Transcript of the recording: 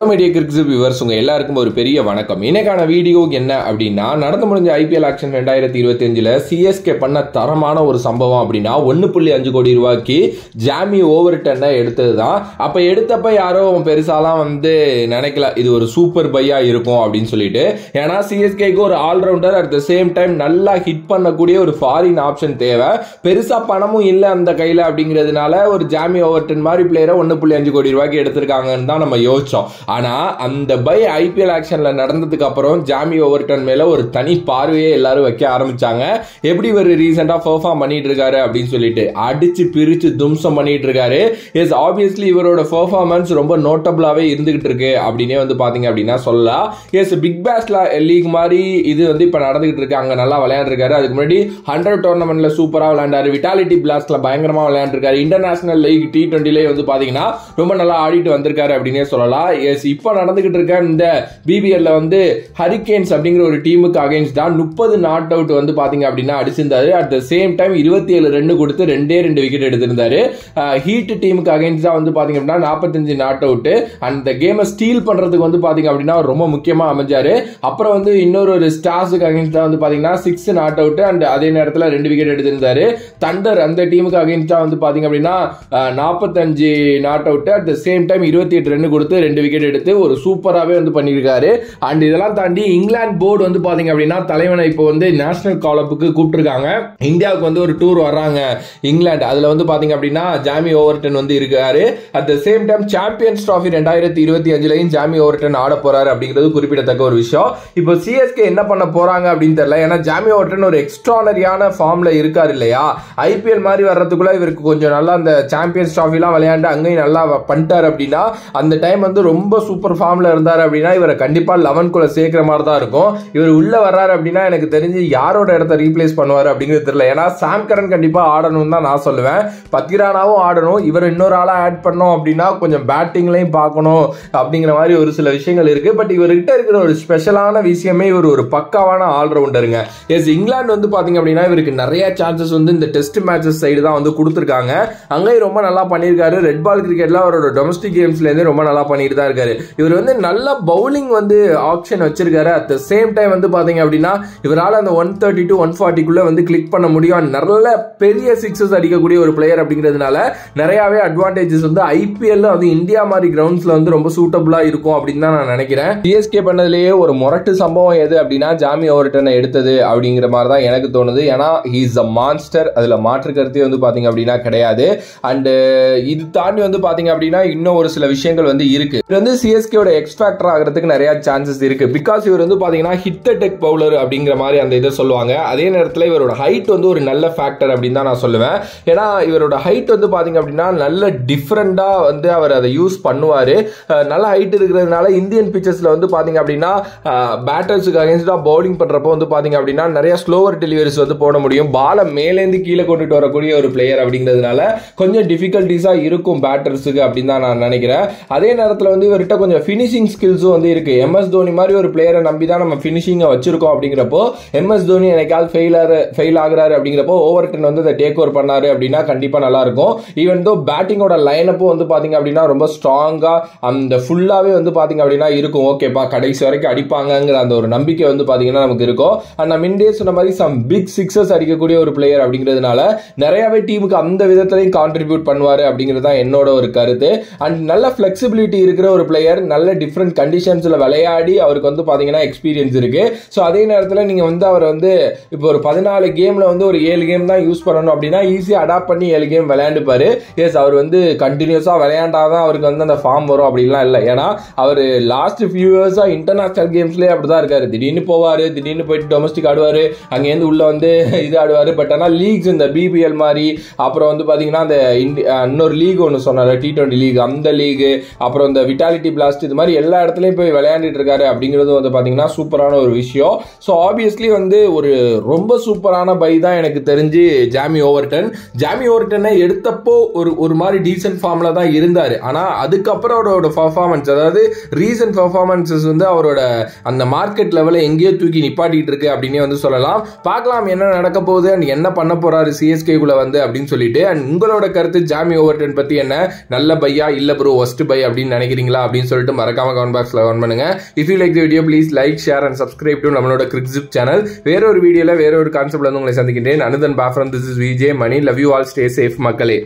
Media cricket viewers உங்க எல்லாருக்கும் ஒரு பெரிய வணக்கம். இன்னைக்கான வீடியோ என்ன அப்படின்னா, நடந்து முடிஞ்ச ஐபிஎல் ஆக்ஷன் 2025ல சிஎஸ்கே பண்ண தரமான ஒரு சம்பவம் அப்படின்னா 1.5 கோடி ரூபாய்க்கு ஜாமி ஓவர்டனை எடுத்ததுதான். அப்ப எடுத்தப்ப யாரும் பெருசாலாம் நினைக்கல இது ஒரு சூப்பர் பையா இருக்கும் அப்படின்னு சொல்லிட்டு. ஏன்னா சிஎஸ்கேக்கு ஒரு allrounder at the same time நல்லா ஹிட் பண்ணக்கூடிய ஒரு ஃபாரின் ஆப்ஷன் தேவை. பெருசா பணமும் இல்லை அந்த கையில அப்படிங்கிறதுனால ஒரு ஜாமி ஓவர்டன் மாதிரி பிளேயரை 1.5 கோடி ரூபாய்க்கு எடுத்திருக்காங்கன்னு தான் நம்ம யோசிச்சோம். ஆனா அந்த பை ஐபிஎல் ஆக்ஷன்ல நடந்ததுக்கு அப்புறம் ஜாமி ஓவர்டன் மேல ஒரு தனி பார்வையே எல்லாரும் வைக்க ஆரம்பிச்சாங்க. எப்படி ஒரு ரீசெண்டா பெர்ஃபார்ம் பண்ணிட்டு இருக்காரு அப்படின்னு சொல்லிட்டு அடிச்சு பிரிச்சு தும்சம் பண்ணிட்டு இருக்காரு. எஸ் ஆப்வியஸ்லி இவரோட பெர்ஃபார்மன்ஸ் ரொம்ப நோட்டபிளாவே இருந்துகிட்டு இருக்கு அப்படின்னே பாத்தீங்க அப்படின்னா சொல்லலாம். எஸ் பிக் பேஷ் லீக் மாதிரி இது இப்ப நடந்துகிட்டு இருக்கு. அங்க நல்லா விளையாண்டுருக்காரு. அதுக்கு முன்னாடி 100 டோர்னமெண்ட்ல சூப்பரா விளையாண்டாரு. விட்டாலிட்டி பிளாஸ்ட்ல பயங்கரமா விளையாண்டுருக்காரு. இன்டர்நேஷனல் லீக் T20 பாத்தீங்கன்னா ரொம்ப நல்லா ஆடிட்டு வந்திருக்காரு அப்படின்னே சொல்லலாம். எஸ் இப்ப நடந்துகிட்டு இருக்க இந்த பிபிஎல்ல ஹரிகேன்ஸ் அப்படிங்கிற ஒரு டீமுக்கு அகைன்ஸ்ட் தான் 30 நாட் அவுட் பாத்தீங்க அப்படின்னா அடிச்சிருந்தாரு. At the same time 27 run கொடுத்து 2 விக்கெட் எடுத்திருந்தாரு. ஹீட் டீமுக்கு அகைன்ஸ்ட் தான் பாத்தீங்க அப்படின்னா 45 நாட் அவுட். அந்த கேமை ஸ்டீல் பண்றதுக்கு பாத்தீங்க அப்படின்னா ரொம்ப முக்கியமா அமைஞ்சாரு. அப்புறம் இன்னொரு ஒரு ஸ்டார்ஸுக்கு அகைன்ஸ்ட் தான் பாத்தீங்கன்னா 6 நாட் அவுட் அண்ட் அதே நேரத்தில் 2 விக்கெட் எடுத்திருந்தாரு. தண்டர் அந்த டீமுக்கு அகைன்ஸ்ட் பாத்தீங்க அப்படின்னா 45 not out at the same time 28 run கொடுத்து 2 விக்கெட் எடுத்து ஒரு சூப்பராகவே பண்ணியிருக்காரு. அண்ட் இதெல்லாம் தாண்டி இங்கிலாந்து போர்டு பாத்தீங்க அப்படின்னா தலைவனை இப்போ நேஷனல் கால் அப்புக்கு கூப்பிட்டுருக்காங்க. இந்தியாவுக்கு ஒரு டூர் வர்றாங்க இங்கிலாந்து. அதுல பாத்தீங்க அப்படின்னா ஜாமி ஓவர்டன் இருக்காரு. At the same time champions trophy 2025 Jamie Overton ஆட போறாரு அப்படிங்கிறது குறிப்பிடத்தக்க ஒரு விஷயம். இப்போ சிஎஸ்கே என்ன பண்ண போறாங்க அப்படின்னு தெரியல. ஏன்னா ஜாமி ஓவர்டன் ஒரு எக்ஸ்ட்ரானரியான ஃபார்ம்ல இருக்காரு இல்லையா. ஐபிஎல் மாதிரி வர்றதுக்குள்ள இவருக்கு கொஞ்சம் நல்லா அந்த சாம்பியன்ஸ் டிராஃபிலாம் விளையாண்டு அங்கேயும் நல்லா பண்ணிட்டாரு அப்படின்னா அந்த டைம் ரொம்ப சூப்பர் ஃபார்ம்ல இருந்தாரு அப்படின்னா இவரை கண்டிப்பா 11 குள்ள சேர்க்கிற மாதிரி தான் இருக்கும். இவர் உள்ள வர்றாரு அப்படின்னா எனக்கு தெரிஞ்சு யாரோட இடத்த ரீப்ளேஸ் பண்ணுவாரு அப்படிங்கிறது தெரியல. ஏன்னா சாம் கரன் கண்டிப்பா ஆடணும் தான் நான் சொல்லுவேன். பத்திரானாவும் ஆடணும். இவர் இன்னொரு ஆளா ஆட் பண்ணோம் அப்படின்னா கொஞ்சம் பேட்டிங்லையும் பார்க்கணும் அப்படிங்கிற மாதிரி ஒரு சில விஷயங்கள் இருக்கு. பட் இவர்கிட்ட இருக்கிற ஒரு ஸ்பெஷலான விஷயமே இவர் ஒரு பக்காவான ஆல்ரவுண்டருங்க. எஸ் இங்கிலாந்து பாத்தீங்க அப்படின்னா இவருக்கு நிறைய சான்சஸ் இந்த டெஸ்ட் மேட்சஸ் சைடு தான் கொடுத்துருக்காங்க. அங்கேயும் ரொம்ப நல்லா பண்ணியிருக்காரு. ரெட் பால் கிரிக்கெட்ல அவரோட டொமஸ்டிக் கேம்ஸ்ல இருந்து ரொம்ப நல்லா பண்ணிட்டு தான் இருக்காரு. இவர் நல்ல பவுலிங் ஆப்ஷன் வச்சிருக்காரு. அட் த சேம் டைம் பாத்தீங்க அப்படின்னா இவரால் அந்த 130 to 140 கிளிக் பண்ண முடியும். நல்ல பெரிய சிக்ஸஸ் அடிக்கக்கூடிய ஒரு பிளேயர் அப்படிங்கிறதுனால நிறையவே அட்வான்டேஜஸ் ஐபிஎல் இந்தியா மாதிரி கிரவுண்ட்ஸ்ல ரொம்ப சூட்டபிளா இருக்கும் அப்படின்னு தான் நான் நினைக்கிறேன். சிஎஸ்கே பண்ணதுலேயே ஒரு முரட்டு சம்பவம் எது அப்படின்னா ஜாமி ஓவர்டனை எடுத்தது அப்படிங்கிற மாதிரி தான் எனக்கு தோணுது. ஏன்னா ஹி இஸ் அ மான்ஸ்டர். அதுல மாற்று கருத்தே பாத்தீங்க அப்படின்னா கிடையாது. அண்ட் இது தாண்டி பாத்தீங்க அப்படின்னா இன்னும் ஒரு சில விஷயங்கள் இருக்கு. இது சிஎஸ்கேவோட எக்ஸ்பேக்டர் ஆகிறதுக்கு நிறைய சான்சஸ் இருக்கு. பிகாஸ் இவர் பாத்தீங்கன்னா ஹிட் டெக் பவுலர் அப்படிங்கிற மாதிரி அந்த இதை சொல்லுவாங்க. அதே நேரத்தில் இவரோட ஹைட் ஒரு நல்ல ஃபேக்டர் அப்படின்னு தான் நான் சொல்லுவேன். ஏன்னா இவரோட ஹைட் பாத்தீங்க அப்படின்னா நல்ல டிஃப்ரெண்டா அவர் அதை யூஸ் பண்ணுவாரு. நல்ல ஹைட் இருக்கிறதுனால இந்தியன் பிச்சர்ஸ்ல பாத்தீங்க அப்படின்னா பேட்டர்ஸுக்கு அகைன்ஸ்டா பவுலிங் பண்றப்போ பாத்தீங்க அப்படின்னா நிறைய ஸ்லோவர் டெலிவரிஸ் போட முடியும். பாலை மேலேந்து கீழே கொண்டுட்டு வரக்கூடிய ஒரு பிளேயர் அப்படிங்கிறதுனால கொஞ்சம் டிஃபிகல்டிஸா இருக்கும் பேட்டர்ஸுக்கு அப்படின்னு தான் நான் நினைக்கிறேன். அதே நேரத்தில் இவர்கிட்ட கொஞ்சம் ஃபினிஷிங் ஸ்கில்ஸும் இருக்கு. எம்எஸ் தோனி மாதிரி ஒரு பிளேயரை நம்பி தான் நம்ம ஃபினிஷிங்கை வச்சிருக்கோம். அப்படிங்கிறப்போ எம்எஸ் தோனி எனக்காவது ஃபெயில் ஆகுறாரு அப்படிங்கிறப்போ ஓவர்டன் அதை டேக் ஓவர் பண்ணாரு அப்படின்னா கண்டிப்பா நல்லா இருக்கும். ஈவன் தோ பேட்டிங்கோட லைனப்பும் பாத்தீங்க அப்படின்னா ரொம்ப ஸ்ட்ராங்கா அந்த ஃபுல்லாவே பாத்தீங்க அப்படின்னா இருக்கும். ஓகேப்பா கடைசி வரைக்கும் அடிப்பாங்கிற அந்த ஒரு நம்பிக்கை பாத்தீங்கன்னா நமக்கு இருக்கும். அண்ட் நான் முன்னே சொன்ன மாதிரி சம் பிக் சிக்ஸஸ் அடிக்கக்கூடிய ஒரு பிளேயர் அப்படிங்கிறதுனால நிறையவே டீமுக்கு அந்த விதத்திலையும் கான்ட்ரிபியூட் பண்ணுவாரு அப்படிங்கிறது தான் என்னோட ஒரு கருத்து. அண்ட் நல்ல பிளெக்சிபிலிட்டி இருக்கிற ஒரு பிளேயர், நல்ல டிஃப்ரெண்ட் கண்டிஷன்ஸ்ல விளையாடி அவருக்கு பாத்தீங்கன்னா எக்ஸ்பீரியன்ஸ் இருக்கு. ஸோ அதே நேரத்தில் நீங்க அவர் இப்போ ஒரு 14 கேம்ல ஒரு 7 கேம் தான் யூஸ் பண்ணணும் அப்படின்னா ஈஸியா அடாப்ட் பண்ணி 7 கேம் விளையாண்டுப்பாரு. எஸ் அவர் கண்டினியூஸா விளையாண்டாதான் அவருக்கு அந்த ஃபார்ம் வரும் அப்படின்லாம் இல்லை. ஏன்னா அவர் லாஸ்ட் ஃபியூ இயர்ஸா இன்டர்நேஷனல் கேம்ஸ்லேயே அப்படிதான் இருக்காரு. திடீர்னு போவாரு, திடீர்னு போயிட்டு டொமஸ்டிக் ஆடுவாரு, அங்கேருந்து உள்ள இது ஆடுவாரு. பட் ஆனால் லீக்ஸ் இந்த பிபிஎல் மாதிரி அப்புறம் பாத்தீங்கன்னா அந்த இன்னொரு லீக் ஒன்று சொன்னாரு T20 லீக், அந்த லீக் அப்புறம் இந்த விட்டாலிட்டி பிளாஸ்ட் இது மாதிரி எல்லா இடத்துலயும் போய் விளையாண்டுட்டு இருக்காரு அப்படிங்கிறது பாத்தீங்கன்னா சூப்பரான ஒரு விஷயம். ஸோ ஆப்வியஸ்லி ஒரு ரொம்ப சூப்பரான பை தான் எனக்கு தெரிஞ்சு ஜாமி ஓவர்டன். ஜாமி ஓவர்டனை எடுத்தப்போ ஒரு மாதிரி டீசென்ட் ஃபார்ம்ல தான் இருந்தாரு. ஆனா அதுக்கப்புறம் அவரோட பர்ஃபார்மன்ஸ், அதாவது ரீசன்ட் பர்ஃபார்மன்ஸஸ் அவரோட அந்த மார்க்கெட் லெவலில் எங்கேயோ தூக்கி நிப்பாட்டிட்டு இருக்கு அப்படின்னே சொல்லலாம். பார்க்கலாம் என்ன நடக்க போகுது அண்ட் என்ன பண்ண போறாரு சிஎஸ்கேக்குள்ள அப்படின்னு சொல்லிட்டு. அண்ட் உங்களோட கருத்து ஜாமி ஓவர்டன் பத்தி என்ன? நல்ல பையா இல்ல ப்ரோ ஒஸ்ட் பை அப்படின்னு நினைக்கிறீங்களா? அப்படின்னு சொல்லிட்டு மறக்காம கமெண்ட் பாக்ஸ்ல கமெண்ட் பண்ணுங்க. If you like the video please like share and subscribe to நம்மளோட கிரிக்ஸிப் சேனல். வேற ஒரு வீடியோல வேற ஒரு கான்செப்ட்ல வந்து உங்களை சந்திக்கின்றேன். அனுதன் பாஃப்ரம், this is VJ Mani. Love you all, stay safe மக்களே.